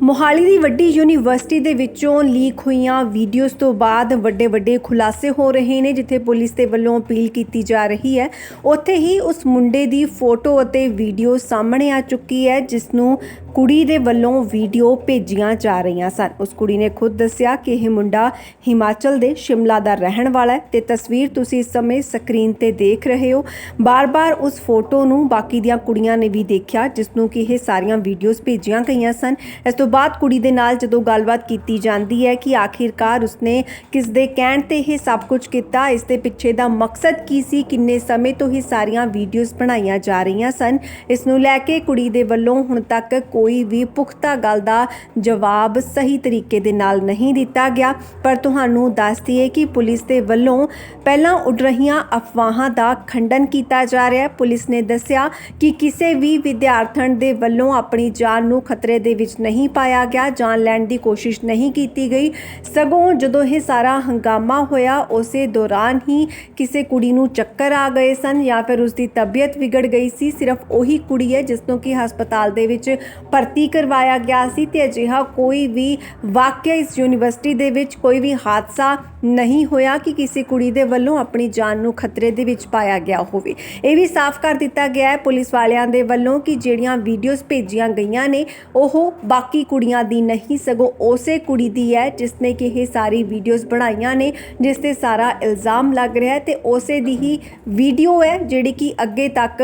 मोहाली ਦੀ ਵੱਡੀ ਯੂਨੀਵਰਸਿਟੀ ਦੇ ਵਿੱਚੋਂ ਲੀਕ ਹੋਈਆਂ ਵੀਡੀਓਜ਼ ਤੋਂ ਬਾਅਦ ਵੱਡੇ ਖੁਲਾਸੇ ਹੋ ਰਹੇ ਨੇ। ਜਿੱਥੇ ਪੁਲਿਸ ਦੇ ਵੱਲੋਂ ਅਪੀਲ ਕੀਤੀ ਜਾ ਰਹੀ ਹੈ, ਉੱਥੇ ਹੀ ਉਸ ਮੁੰਡੇ ਦੀ ਫੋਟੋ ਅਤੇ ਵੀਡੀਓ ਸਾਹਮਣੇ ਆ ਚੁੱਕੀ ਹੈ ਜਿਸ ਨੂੰ ਕੁੜੀ ਦੇ ਵੱਲੋਂ ਵੀਡੀਓ ਭੇਜੀਆਂ ਜਾ ਰਹੀਆਂ ਸਨ। ਉਸ ਕੁੜੀ ਨੇ ਖੁਦ ਦੱਸਿਆ ਕਿ ਇਹ ਮੁੰਡਾ ਹਿਮਾਚਲ ਦੇ ਸ਼ਿਮਲਾ ਦਾ ਰਹਿਣ ਵਾਲਾ ਹੈ ਤੇ ਤਸਵੀਰ ਤੁਸੀਂ ਇਸ ਸਮੇਂ ਸਕਰੀਨ ਤੇ ਦੇਖ ਰਹੇ ਹੋ। ਬਾਰ-ਬਾਰ ਉਸ ਫੋਟੋ ਨੂੰ ਬਾਕੀ ਦੀਆਂ ਕੁੜੀਆਂ ਨੇ ਵੀ ਦੇਖਿਆ ਜਿਸ ਨੂੰ ਕਿ ਇਹ ਸਾਰੀਆਂ ਵੀਡੀਓਜ਼ ਭੇਜੀਆਂ ਗਈਆਂ ਸਨ। ਇਸ ਤੋਂ ਬਾਅਦ ਕੁੜੀ ਦੇ ਨਾਲ ਜਦੋਂ ਗੱਲਬਾਤ ਕੀਤੀ ਜਾਂਦੀ ਹੈ ਕਿ ਆਖਿਰਕਾਰ ਉਸਨੇ ਕਿਸ ਦੇ ਕਹਿਣ ਤੇ ਇਹ ਸਭ ਕੁਝ ਕੀਤਾ, ਇਸ ਦੇ ਪਿੱਛੇ ਦਾ ਮਕਸਦ ਕੀ ਸੀ, ਕਿੰਨੇ ਸਮੇਂ ਤੋਂ ਇਹ ਸਾਰੀਆਂ ਵੀਡੀਓਜ਼ ਬਣਾਈਆਂ ਜਾ ਰਹੀਆਂ ਸਨ, ਇਸ ਨੂੰ ਲੈ ਕੇ ਕੁੜੀ ਦੇ ਵੱਲੋਂ ਹੁਣ ਤੱਕ ਕੋਈ ਵੀ ਪੁਖਤਾ ਗੱਲ ਦਾ ਜਵਾਬ ਸਹੀ ਤਰੀਕੇ ਦੇ ਨਾਲ ਨਹੀਂ ਦਿੱਤਾ ਗਿਆ। ਪਰ ਤੁਹਾਨੂੰ ਦੱਸ ਦਈਏ ਕਿ ਪੁਲਿਸ ਦੇ ਵੱਲੋਂ ਪਹਿਲਾਂ ਉੱਡ ਰਹੀਆਂ ਅਫਵਾਹਾਂ ਦਾ ਖੰਡਨ ਕੀਤਾ ਜਾ ਰਿਹਾ ਹੈ। ਪੁਲਿਸ ਨੇ ਦੱਸਿਆ ਕਿ ਕਿਸੇ ਵੀ ਵਿਦਿਆਰਥਣ ਦੇ ਵੱਲੋਂ ਆਪਣੀ ਜਾਨ ਨੂੰ ਖਤਰੇ ਦੇ ਵਿੱਚ ਨਹੀਂ ਪਾਇਆ ਗਿਆ, ਜਾਨ ਲੈਣ ਦੀ ਕੋਸ਼ਿਸ਼ ਨਹੀਂ ਕੀਤੀ ਗਈ। ਸਗੋਂ ਜਦੋਂ ਇਹ ਸਾਰਾ ਹੰਗਾਮਾ ਹੋਇਆ ਉਸੇ ਦੌਰਾਨ ਹੀ ਕਿਸੇ ਕੁੜੀ ਨੂੰ ਚੱਕਰ ਆ ਗਏ ਸਨ ਜਾਂ ਫਿਰ ਉਸ ਦੀ ਤਬੀਅਤ ਵਿਗੜ ਗਈ ਸੀ। ਸਿਰਫ ਉਹੀ ਕੁੜੀ ਹੈ ਜਿਸ ਨੂੰ ਕਿ ਹਸਪਤਾਲ ਦੇ ਵਿੱਚ ਭਰਤੀ ਕਰਵਾਇਆ ਗਿਆ ਸੀ ਤੇ ਅਜਿਹਾ ਕੋਈ ਵੀ ਵਾਕਿਆ ਇਸ ਯੂਨੀਵਰਸਿਟੀ ਦੇ ਵਿੱਚ ਕੋਈ ਵੀ ਹਾਦਸਾ ਨਹੀਂ ਹੋਇਆ ਕਿ ਕਿਸੇ ਕੁੜੀ ਦੇ ਵੱਲੋਂ ਆਪਣੀ ਜਾਨ ਨੂੰ ਖਤਰੇ ਦੇ ਵਿੱਚ ਪਾਇਆ ਗਿਆ ਹੋਵੇ। ਇਹ ਵੀ ਸਾਫ਼ ਕਰ ਦਿੱਤਾ ਗਿਆ ਹੈ ਪੁਲਿਸ ਵਾਲਿਆਂ ਦੇ ਵੱਲੋਂ ਕਿ ਜਿਹੜੀਆਂ ਵੀਡੀਓਜ਼ ਭੇਜੀਆਂ ਗਈਆਂ ਨੇ ਉਹ ਬਾਕੀ ਕੁੜੀਆਂ ਦੀ ਨਹੀਂ, ਸਗੋਂ ਉਸੇ ਕੁੜੀ ਦੀ ਹੈ ਜਿਸ ਨੇ ਕਿ ਇਹ ਸਾਰੀ ਵੀਡੀਓਜ਼ ਬਣਾਈਆਂ ਨੇ, ਜਿਸ ਤੇ ਸਾਰਾ ਇਲਜ਼ਾਮ ਲੱਗ ਰਿਹਾ ਹੈ ਤੇ ਉਸੇ ਦੀ ਹੀ ਵੀਡੀਓ ਹੈ ਜਿਹੜੀ ਕਿ ਅੱਗੇ ਤੱਕ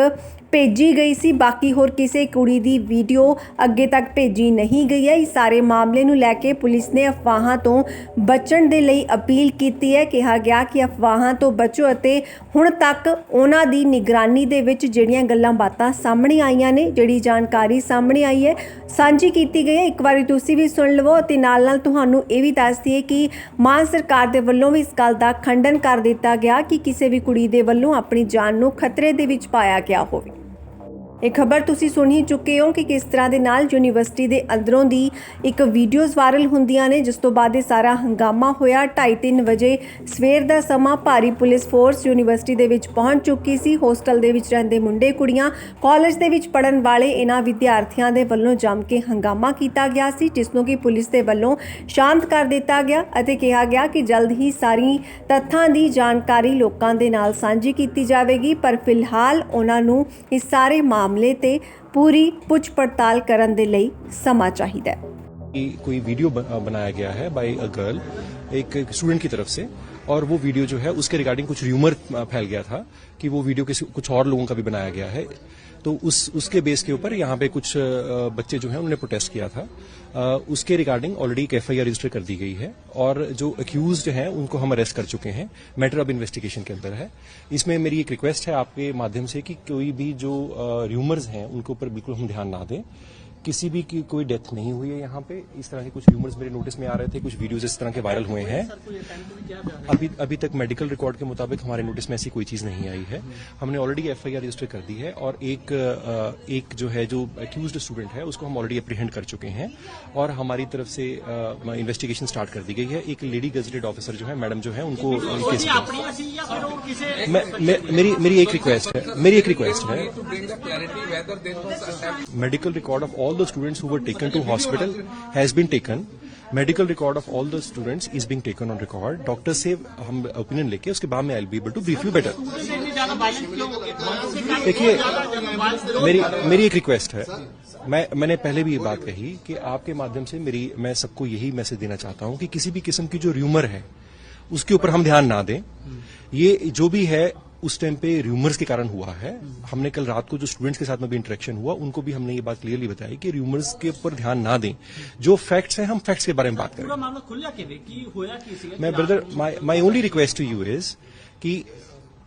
ਭੇਜੀ ਗਈ ਸੀ। ਬਾਕੀ ਹੋਰ ਕਿਸੇ ਕੁੜੀ ਦੀ ਵੀਡੀਓ ਅੱਗੇ ਤੱਕ ਭੇਜੀ ਨਹੀਂ ਗਈ ਹੈ। ਇਸ ਸਾਰੇ ਮਾਮਲੇ ਨੂੰ ਲੈ ਕੇ ਪੁਲਿਸ ਨੇ ਅਫਵਾਹਾਂ ਤੋਂ ਬਚਣ ਦੇ ਲਈ ਅਪੀਲ ਕੀਤੀ ਹੈ। ਕਿਹਾ ਗਿਆ ਕਿ ਅਫਵਾਹਾਂ ਤੋਂ ਬਚੋ ਅਤੇ ਹੁਣ ਤੱਕ ਉਹਨਾਂ ਦੀ ਨਿਗਰਾਨੀ ਦੇ ਵਿੱਚ ਜਿਹੜੀਆਂ ਗੱਲਾਂ ਬਾਤਾਂ ਸਾਹਮਣੇ ਆਈਆਂ ਨੇ, ਜਿਹੜੀ ਜਾਣਕਾਰੀ ਸਾਹਮਣੇ ਆਈ ਹੈ, ਸਾਂਝੀ ਕੀਤੀ ਗਈ ਹੈ। ਇੱਕ ਵਾਰੀ ਤੁਸੀਂ ਵੀ ਸੁਣ ਲਵੋ ਅਤੇ ਨਾਲ ਤੁਹਾਨੂੰ ਇਹ ਵੀ ਦੱਸ ਦਈਏ ਕਿ ਮਾਨ ਸਰਕਾਰ ਦੇ ਵੱਲੋਂ ਵੀ ਇਸ ਗੱਲ ਦਾ ਖੰਡਨ ਕਰ ਦਿੱਤਾ ਗਿਆ ਕਿ ਕਿਸੇ ਵੀ ਕੁੜੀ ਦੇ ਵੱਲੋਂ ਆਪਣੀ ਜਾਨ ਨੂੰ ਖਤਰੇ ਦੇ ਵਿੱਚ ਪਾਇਆ ਗਿਆ ਹੋਵੇ। ਇਹ ਖਬਰ ਤੁਸੀਂ ਸੁਣ ਹੀ ਚੁੱਕੇ ਹੋ ਕਿ ਕਿਸ ਤਰ੍ਹਾਂ ਦੇ ਨਾਲ ਯੂਨੀਵਰਸਿਟੀ ਦੇ ਅੰਦਰੋਂ ਦੀ ਇੱਕ ਵੀਡੀਓਜ਼ ਵਾਇਰਲ ਹੁੰਦੀਆਂ ਨੇ, ਜਿਸ ਤੋਂ ਬਾਅਦ ਇਹ ਸਾਰਾ ਹੰਗਾਮਾ ਹੋਇਆ। 2:30 ਵਜੇ ਸਵੇਰ ਦਾ ਸਮਾਂ ਭਾਰੀ ਪੁਲਿਸ ਫੋਰਸ ਯੂਨੀਵਰਸਿਟੀ ਦੇ ਵਿੱਚ ਪਹੁੰਚ ਚੁੱਕੀ ਸੀ। ਹੋਸਟਲ ਦੇ ਵਿੱਚ ਰਹਿੰਦੇ ਮੁੰਡੇ ਕੁੜੀਆਂ, ਕਾਲਜ ਦੇ ਵਿੱਚ ਪੜ੍ਹਨ ਵਾਲੇ ਇਹਨਾਂ ਵਿਦਿਆਰਥੀਆਂ ਦੇ ਵੱਲੋਂ ਜੰਮ ਕੇ ਹੰਗਾਮਾ ਕੀਤਾ ਗਿਆ ਸੀ, ਜਿਸ ਨੂੰ ਕਿ ਪੁਲਿਸ ਦੇ ਵੱਲੋਂ ਸ਼ਾਂਤ ਕਰ ਦਿੱਤਾ ਗਿਆ ਅਤੇ ਕਿਹਾ ਗਿਆ ਕਿ ਜਲਦ ਹੀ ਸਾਰੀ ਤੱਥਾਂ ਦੀ ਜਾਣਕਾਰੀ ਲੋਕਾਂ ਦੇ ਨਾਲ ਸਾਂਝੀ ਕੀਤੀ ਜਾਵੇਗੀ। ਪਰ ਫਿਲਹਾਲ ਉਹਨਾਂ ਨੂੰ ਇਸ ਸਾਰੇ मामले ते पूरी पुछ पड़ताल करन दे लई समा चाहिदा है। कोई वीडियो बनाया गया है बाय अ गर्ल एक स्टूडेंट की तरफ से, और वो वीडियो जो है उसके रिगार्डिंग कुछ र्यूमर फैल गया था कि वो वीडियो कुछ और लोगों का भी बनाया गया है। तो उसके बेस के ऊपर यहाँ पे कुछ बच्चे जो हैं उन्होंने प्रोटेस्ट किया था। उसके रिगार्डिंग ऑलरेडी एक FIR रजिस्टर कर दी गई है और जो अक्यूज्ड हैं उनको हम अरेस्ट कर चुके हैं। मैटर अब इन्वेस्टिगेशन के अंदर है। इसमें मेरी एक रिक्वेस्ट है आपके माध्यम से कि कोई भी जो र्यूमर्स हैं उनके ऊपर बिल्कुल हम ध्यान ना दें। किसी भी की कोई डेथ नहीं हुई है यहाँ पे। इस तरह के कुछ र्यूमर्स मेरे नोटिस में आ रहे थे, कुछ वीडियोस इस तरह के वायरल हुए हैं। अभी तक मेडिकल रिकॉर्ड के मुताबिक हमारे नोटिस में ऐसी कोई चीज नहीं आई है। हमने ऑलरेडी FIR रजिस्टर कर दी है और एक जो है जो अक्यूज्ड स्टूडेंट है उसको हम ऑलरेडी अप्रीहेंड कर चुके हैं और हमारी तरफ से इन्वेस्टिगेशन स्टार्ट कर दी गई है। एक लेडी गजेटेड ऑफिसर जो है मैडम जो है उनको मेरी एक रिक्वेस्ट है medical record of all the students who were taken to hospital has been taken. Medical record of all the students is being taken on record. Doctor से हम ओपिनियन लेके उसके बाद में I'll be able to brief you better. देखिए मेरी एक request है, मैंने पहले भी ये बात कही कि आपके माध्यम से मैं सबको यही मैसेज देना चाहता हूं कि किसी भी किस्म की जो र्यूमर है उसके ऊपर हम ध्यान ना दें। ये जो भी है उस टाइम पे र्यूमर्स के कारण हुआ है। हमने कल रात को जो स्टूडेंट्स के साथ में भी इंटरेक्शन हुआ उनको भी हमने ये बात क्लियरली बताई कि र्यूमर्स के ऊपर ध्यान ना दें। जो फैक्ट्स हैं हम फैक्ट्स के बारे में बात करें। पूरा मामला खुल जाके कि होया किसी मैं brother my only request to you is कि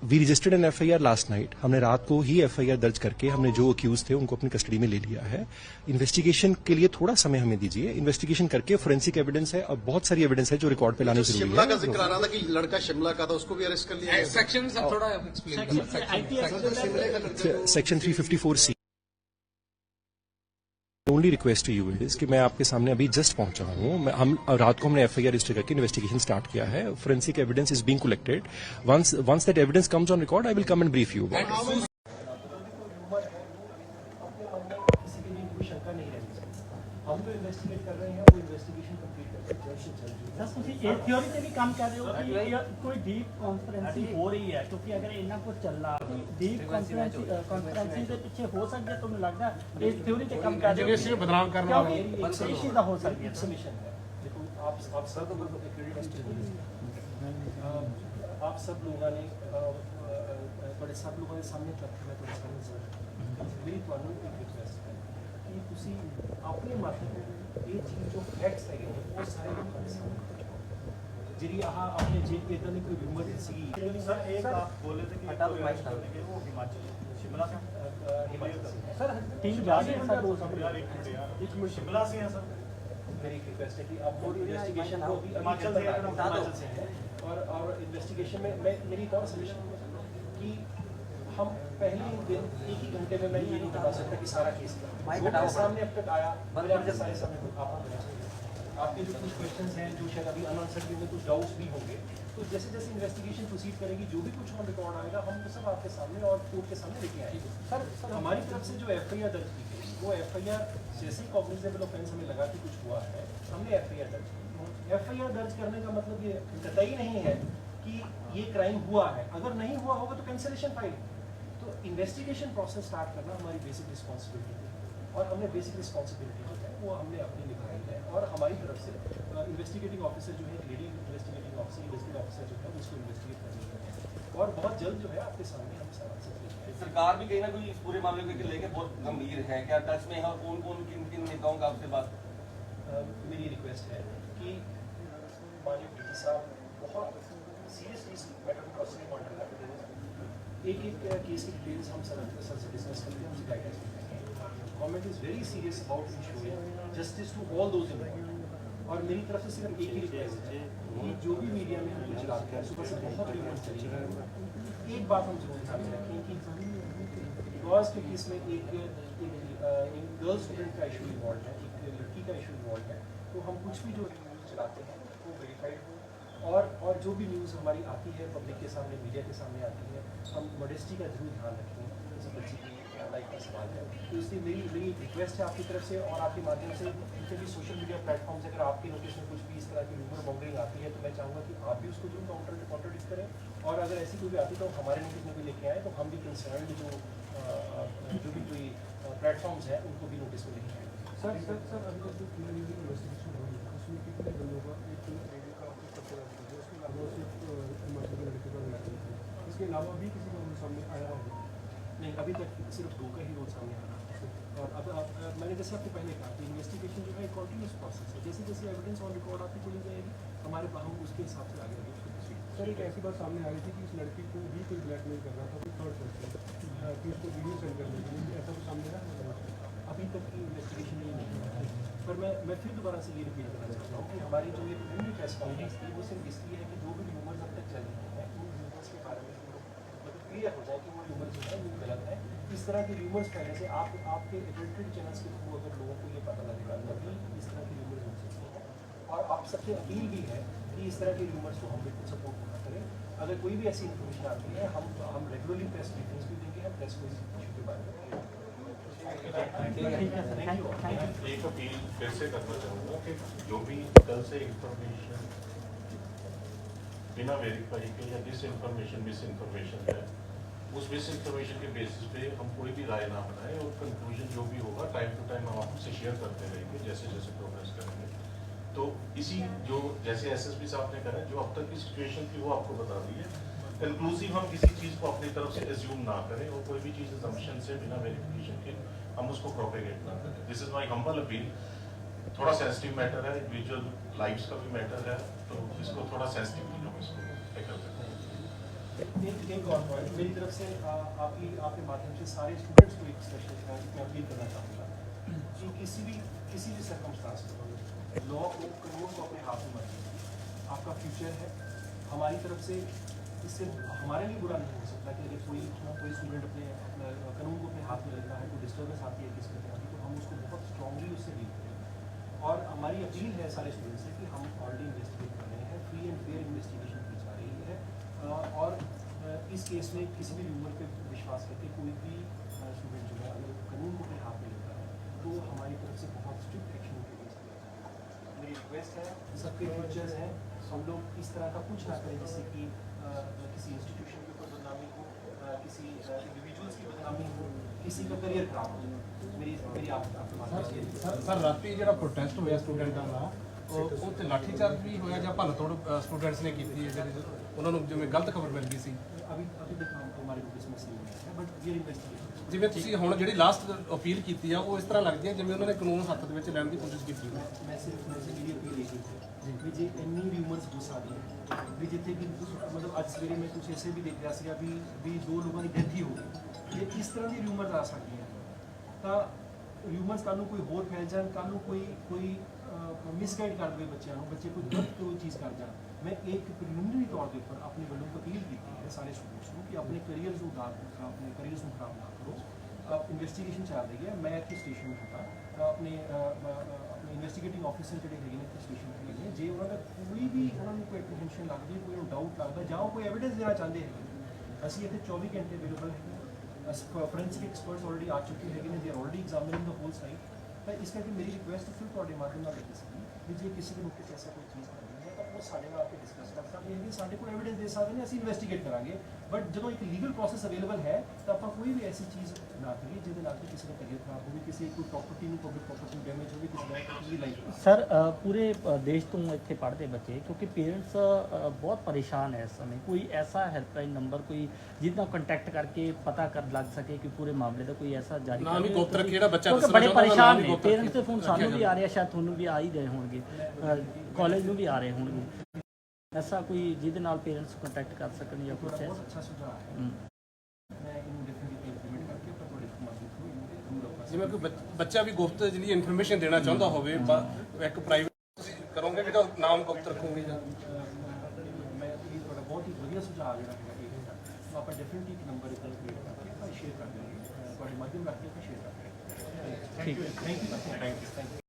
we registered an FIR last night. हमने रात को ही FIR दर्ज करके हमने जो अक्यूज थे उनको अपनी कस्टडी में ले लिया है। इन्वेस्टिगेशन के लिए थोड़ा समय हमें दीजिए। इन्वेस्टिगेशन करके फोरेंसिक एविडेंस है और बहुत सारी एविडेंस है जो रिकॉर्ड पे लाने जरूरी है। शिमला का जिक्र आ रहा था कि लड़का शिमला का था, उसको भी अरेस्ट कर लिया है। सेक्शन थोड़ा section 354C। Only request to you is कि मैं आपके सामने अभी जस्ट पहुंचा हूं। हम रात को हमने FIR रजिस्टर करके इन्वेस्टिगेशन स्टार्ट किया है। Forensic evidence is being collected. Once that evidence comes on record I will come and brief you. किसी के लिए कोई शंका नहीं रहनी चाहिए। हम जो इन्वेस्टिगेट कर रहे हैं वो इन्वेस्टिगेशन कंप्लीट करके जल्द से जल्द सर ਤੁਸੀਂ ਇਹ ਥਿਉਰੀ ਤੇ ਵੀ ਕੰਮ ਕਰ ਰਹੇ ਹੋ ਕਿ ਇਹ ਕੋਈ ਡੀਪ ਕਨਫਰੈਂਸਿੰਗ ਹੋ ਰਹੀ ਹੈ ਕਿਉਂਕਿ ਅਗਰ ਇਹਨਾਂ ਕੁਝ ਚੱਲਣਾ ਡੀਪ ਕਨਫਰੈਂਸਿੰਗ ਦੇ ਪਿੱਛੇ ਹੋ ਸਕਦਾ ਤੁਹਾਨੂੰ ਲੱਗਦਾ ਇਸ ਥਿਉਰੀ ਤੇ ਕੰਮ ਕਰ ਰਹੇ ਹੋ बदनाम करने वाले ਕਿਉਂਕਿ ਇਸ ਚੀਜ਼ ਦਾ ਹੋ ਸਕਦੀ ਹੈ सबमिशन है। देखो आप सब आप सब लोगों ने बड़े सब लोगों के सामने तथ्य मैं थोड़ा सामने जरूर मेरी ਤੁਹਾਨੂੰ एक रिक्वेस्ट है कि ਤੁਸੀਂ ਆਪਣੇ ਮਾध्यਮ ਇਹ ਚੀਜ਼ ਜੋ ਫੈਕਟਸ ਹੈਗੇ ਨੇ ਉਹ ਸਾਰੇ ਲੋਕਾਂ ਦੇ ਸਾਹਮਣੇ ਜਿਹੜੀ ਆਪਣੇ ਜੇਬ ਤੇ ਇਦਾਂ ਦੀ ਕੋਈ ਰਿਮੋਟ ਸੀ सर एक आप बोले थे कि वो हिमाचल शिमला से हिमाचल से ਸਰ ਟੀਮ ਜਾ ਰਹੀ ਹੈ ਸਰ ਦੋ ਸਾਹਮਣੇ यार एक मिनट यार एक मिनट शिमला से हैं सर मेरी एक रिक्वेस्ट है कि आप वो इन्वेस्टिगेशन को भी हिमाचल से हिमाचल से है और इन्वेस्टिगेशन में मैं मेरी एक और सजेशन है कि हम पहले ही दिन एक ही घंटे में मैं ये नहीं बता सकता कि सारा केस क्या सामने अब तक आया मेरे आपके सारे सामने आपके जो कुछ क्वेश्चंस हैं जो शायद अभी अनआंसर्ड भी होंगे, कुछ डाउट्स भी होंगे, तो जैसे जैसे इन्वेस्टिगेशन प्रोसीड करेगी जो भी कुछ ऑन रिकॉर्ड आएगा हम वो सब आपके सामने और कोर्ट के सामने लेके आएंगे। सर हमारी तरफ से जो एफआईआर दर्ज की गई वो एफआईआर जैसे कॉग्निजेबल ऑफेंस हमें लगा कि कुछ हुआ है हमने एफआईआर दर्ज की। एफआईआर दर्ज करने का मतलब ये कतई नहीं है कि ये क्राइम हुआ है, अगर नहीं हुआ होगा तो कैंसिलेशन फाइल। तो इन्वेस्टिगेशन प्रोसेस स्टार्ट करना हमारी बेसिक रिस्पॉन्सिबिलिटी है और हमने बेसिक रिस्पॉन्सिबिलिटी जो है वो हमने अपनी निभाई है और हमारी तरफ से इन्वेस्टिगेटिंग ऑफिसर जो है lady investigating officer investigating officer जो है उसको इन्वेस्टिगेट करनी है और बहुत जल्द जो है आपके सामने हम सारा सब सरकार भी कहीं ना कहीं इस पूरे मामले को लेकर बहुत गंभीर है, क्या टच में है और कौन कौन किन किन नेताओं का आपसे बात? मेरी रिक्वेस्ट है कि माननीय डीटी साहब बहुत सीरियसली इस मैटर को पर्सनली मॉनिटर करते हैं। एक एक केस की डिटेल्स हम सर से डिस्कस करके हमसे गाइडेंस देते हैं। Government is very serious about ensuring justice to all those involved और मेरी तरफ से सिर्फ एक ही रिक्वेस्ट है कि जो भी मीडिया में हम कुछ चलाते हैं सुबह से बहुत रिपोर्ट चली है, एक बात हम जरूर ध्यान में रखें कि बिकॉज क्योंकि इसमें एक गर्ल स्टूडेंट का इशू इन्वॉल्व है, एक लड़की का इशू इन्वॉल्व है, तो हम कुछ भी जो न्यूज़ चलाते हैं वो वेरीफाइड हो और जो भी न्यूज़ हमारी आती है पब्लिक के सामने मीडिया के सामने आती है हम मॉडेस्टी का जरूर ध्यान रखें। किसी बच्ची की लाइफ का सवाल है तो इसलिए मेरी एक रिक्वेस्ट है आपकी तरफ से और आपके माध्यम से जितने भी सोशल मीडिया प्लेटफॉर्म्स अगर आपके नोटिस में कुछ भी इस तरह की रूमर मॉन्गरिंग आती है तो मैं चाहूँगा कि आप भी उसको जरूर कॉन्ट्रोडिक्ट करें और अगर ऐसी कोई भी आती तो हमारे नोटिस में भी लेके आए तो हम भी कंसर्न जो भी कोई प्लेटफॉर्म्स हैं उनको भी नोटिस में लेके आए। सर अभी तक जो इन्वेस्टिगेशन हो रही है उसमें कितने बंदों का एक लेडी का पता लगा उसके अलावा सिर्फ हिमाचल के लड़के का लगा इसके अलावा भी किसी का सामने आया है? नहीं, अभी तक सिर्फ 2 का ही रोल सामने आ रहा है और अब मैंने जैसे आपको पहले कहा कि इन्वेस्टिगेशन जो है एक कॉन्टिन्यूस प्रोसेस है, जैसे जैसे एविडेंस ऑन रिकॉर्ड आपकी चली जाएगी हमारे हम उसके हिसाब से आगे बढ़ेंगे। सर एक ऐसी बात सामने आ रही थी कि इस लड़की को भी कोई ब्लैकमेल कर रहा था कोई थर्ड पर्सन कि उसको वीडियो सेंड करने के लिए, ऐसा कुछ सामने आया? अभी तक की इन्वेस्टिगेशन ये नहीं हुआ है पर मैं फिर दोबारा से ये रिपीट करना चाहता हूँ कि हमारी जो ये प्रीलिमिनरी प्रेस कॉन्फ्रेंस थी वो सिर्फ इसलिए है कि जो भी र्यूमर्स अब तक चल रहे हैं उन र्यूमर्स के बारे में मतलब क्लियर हो जाए कि वो र्यूमर्स जो है वो गलत है। इस तरह के र्यूमर्स फैलने से आपके एडिटेड चैनल्स के थ्रू अगर लोगों को ये पता लगेगा तभी इस तरह के र्यूमर्स हो सकते हैं और आप सबसे अपील भी है कि इस तरह के र्यूमर्स को हम बिल्कुल सपोर्ट ना करें। अगर कोई भी ऐसी इन्फॉर्मेशन आती है हम रेगुलरली प्रेस ब्रीफिंग्स भी देंगे, हम प्रेस को इस इशू के बारे में एक अपील फिर से करना चाहूँगा कि जो भी कल से इंफॉर्मेशन बिना वेरीफाई के या डिस इंफॉर्मेशन मिस इन्फॉर्मेशन है उस मिस इन्फॉर्मेशन के बेसिस पे हम कोई भी राय ना बनाएं और कंक्लूजन जो भी होगा टाइम टू टाइम हम आपसे शेयर करते रहेंगे जैसे जैसे प्रोग्रेस करेंगे। तो इसी जो जैसे एसएसपी साहब ने कहा जो अब तक की सिचुएशन थी वो आपको बता दी है। कंक्लूसिव हम किसी चीज़ को अपनी तरफ से एज्यूम ना करें और कोई भी चीज़ असम्पशन से बिना वेरिफिकेशन के हम उसको प्रोपेगेट ना करें। This is my humble appeal. थोड़ा सेंसिटिव मैटर है, इंडिविजुअल लाइफ्स का भी मैटर है, तो इसको थोड़ा सेंसिटिवली हम इसको टैकल करते हैं। एक और पॉइंट मेरी तरफ से आपके माध्यम से सारे स्टूडेंट्स को एक स्पेशल मैं अपील करना चाहूँगा कि किसी भी सर्कमस्टांस में लॉ को कानून को अपने हाथ में मत लीजिए। आपका फ्यूचर है, हमारी तरफ से इससे हमारे लिए बुरा नहीं हो सकता कि अगर कोई स्टूडेंट अपने कानून को अपने हाथ में लेता है, कोई डिस्टर्बेंस आती है किसी तरह की, तो हम उसको बहुत स्ट्रांगली उससे डील करें। और हमारी अपील है सारे स्टूडेंट्स से कि हम ऑलरेडी इन्वेस्टिगेट कर रहे हैं, फ्री एंड फेयर इन्वेस्टिगेशन की जा रही है और इस केस में किसी भी र्यूमर पे विश्वास करके कोई भी स्टूडेंट जो है अगर कानून को अपने हाथ में लेता है रिक्वेस्ट है, सबके फ्यूचर्स हैं, हम लोग इस तरह का कुछ ना करें जिससे कि किसी इंस्टीट्यूशन के ऊपर बदनामी हो, किसी इंडिविजुअल्स की बदनामी हो, किसी का करियर खराब हो। मेरी आपके बात है ਸਰ ਰਾਤੀ ਜਿਹੜਾ ਪ੍ਰੋਟੈਸਟ ਹੋਇਆ ਸਟੂਡੈਂਟਾਂ ਦਾ ਉਹ ਤੇ ਲਾਠੀਚਾਰਜ ਵੀ ਹੋਇਆ ਜਾਂ ਭੰਨਤੋੜ ਸਟੂਡੈਂਟਸ ਨੇ ਕੀਤੀ ਹੈ ਜਿਹੜੀ ਉਹਨਾਂ ਨੂੰ ਜਿਵੇਂ ਗਲਤ ਖਬਰ ਮਿਲ ਗਈ ਸੀ अभी तक हमारे नोटिस में नहीं है, बट वी आर इन्वेस्टिगेटिंग। ਜਿਵੇਂ ਤੁਸੀਂ ਹੁਣ ਜਿਹੜੀ ਲਾਸਟ ਅਪੀਲ ਕੀਤੀ ਆ ਉਹ ਇਸ ਤਰ੍ਹਾਂ ਲੱਗਦੀ ਹੈ ਜਿਵੇਂ ਉਹਨਾਂ ਨੇ ਕਾਨੂੰਨ ਹੱਥ ਦੇ ਵਿੱਚ ਲੈਣ ਦੀ ਕੋਸ਼ਿਸ਼ ਕੀਤੀ ਹੈ मैं सिर्फ मेरी अपील यही थी भी जे इन्नी रूमर्स घुस आ रही भी जिथे कि मतलब अज सवेरे मैं कुछ ऐसे भी देख रहा सीगा भी 2 लोगों की डेथ ही हो गई। जे इस तरह की रूमर्स आ सकती हैं तो रूमर्स कल कोई होर फैल जाए, कल कोई मिसगाइड कर दे बच्चों को, बच्चे कोई गलत कोई चीज़ कर जाए। मैं एक प्रिलिमिनरी तौर के ऊपर अपने वालों अपील की है सारे स्टूडेंट्स को कि अपने करियर अपने करियर खराब ना करो। इन्वेस्टिगेशन चल रही है, मैं इतने स्टेशन था अपने इन्वेस्टिगेटिंग ऑफिसर जोड़े है स्टेशन पे है, जे उन्होंने कोई भी उन्होंने कोई एप्रीहेंशन लगती है, कोई डाउट लगता जाओ कोई एविडेंस देना चाहते हैं, असं इतने 24 घंटे अवेलेबल है। फोरेंसिक एक्सपर्ट्स ऑलरेडी आ चुके हैं, they are already examining the whole site. तो इस करके मेरी रिक्वेस्ट फिर थोड़े माध्यम नाल रखी सी भी जे किसी के मुख्य ऐसा कोई चीज़ करनी है तो वो साढ़े नाल आके डिस्कस कर सकते हैं, साढ़े को एविडेंस दे सकते हैं, असं इन्वेस्टिगेट करांगे। बट जो एक लीगल प्रोसेस अवेलेबल है तो आप कोई भी ऐसी चीज़ ना करिए जिसके नाल किसी का करियर खराब हो, किसी कोई प्रॉपर्टी में पब्लिक प्रॉपर्टी डैमेज हो, किसी की लाइफ। ਸਰ ਪੂਰੇ ਦੇਸ਼ ਤੋਂ ਇੱਥੇ ਪੜ੍ਹਦੇ ਬੱਚੇ ਕਿਉਂਕਿ ਪੇਰੈਂਟਸ ਬਹੁਤ ਪਰੇਸ਼ਾਨ ਹੈ ਇਸ ਸਮੇਂ, ਕੋਈ ਐਸਾ ਹੈਲਪਲਾਈਨ ਨੰਬਰ ਕੋਈ ਜਿਹਦੇ ਨਾਲ ਕੰਟੈਕਟ ਕਰਕੇ ਪਤਾ ਕਰ ਲੱਗ ਸਕੇ ਕਿ ਪੂਰੇ ਮਾਮਲੇ ਦਾ ਕੋਈ ਐਸਾ ਜਾਰੀ ਨਾਮ ਹੀ ਗੁਪਤ ਰੱਖੇ ਜਿਹੜਾ ਬੱਚਾ ਕਿਉਂਕਿ ਦੱਸਣਾ ਬੜੇ ਚਾਹੁੰਦਾ ਪਰੇਸ਼ਾਨ ਨਾਮ ਹੀ ਨੇ ਗੁਪਤ ਪੇਰੈਂਟਸ ਦੇ ਫੋਨ ਰੱਖਿਆ ਸਾਨੂੰ ਵੀ ਆ ਰਹੇ ਆ, ਸ਼ਾਇਦ ਤੁਹਾਨੂੰ ਵੀ ਆ ਹੀ ਰਹੇ ਹੋਣਗੇ, ਕਾਲਜ ਨੂੰ ਵੀ ਆ ਰਹੇ ਹੋਣਗੇ। ऐसा कोई जिहदे नाल पेरेंट्स कंटैक्ट कर सकन या कुछ है? बहुत अच्छा सुझाव है, मैं इन डेफिनेटली इंप्लीमेंट करके पर थोड़े माध्यम थ्रू इनके दूर रखा। ਜਿਵੇਂ ਕੋਈ ਬੱਚਾ ਵੀ ਗੁਪਤ ਜਿਹੜੀ ਇਨਫੋਰਮੇਸ਼ਨ ਦੇਣਾ ਚਾਹੁੰਦਾ ਹੋਵੇ ਇੱਕ ਪ੍ਰਾਈਵੇਟ ਤੁਸੀਂ ਕਰੋਗੇ ਕਿ ਨਾਮ ਗੁਪਤ ਰੱਖੋਗੇ ਜਾਂ मैं ये थोड़ा बहुत ही बढ़िया सुझाव जो है तो आप डेफिनेटली एक नंबर इधर क्रिएट करके शेयर कर देंगे, थोड़े माध्यम रख के शेयर कर देंगे। Thank you.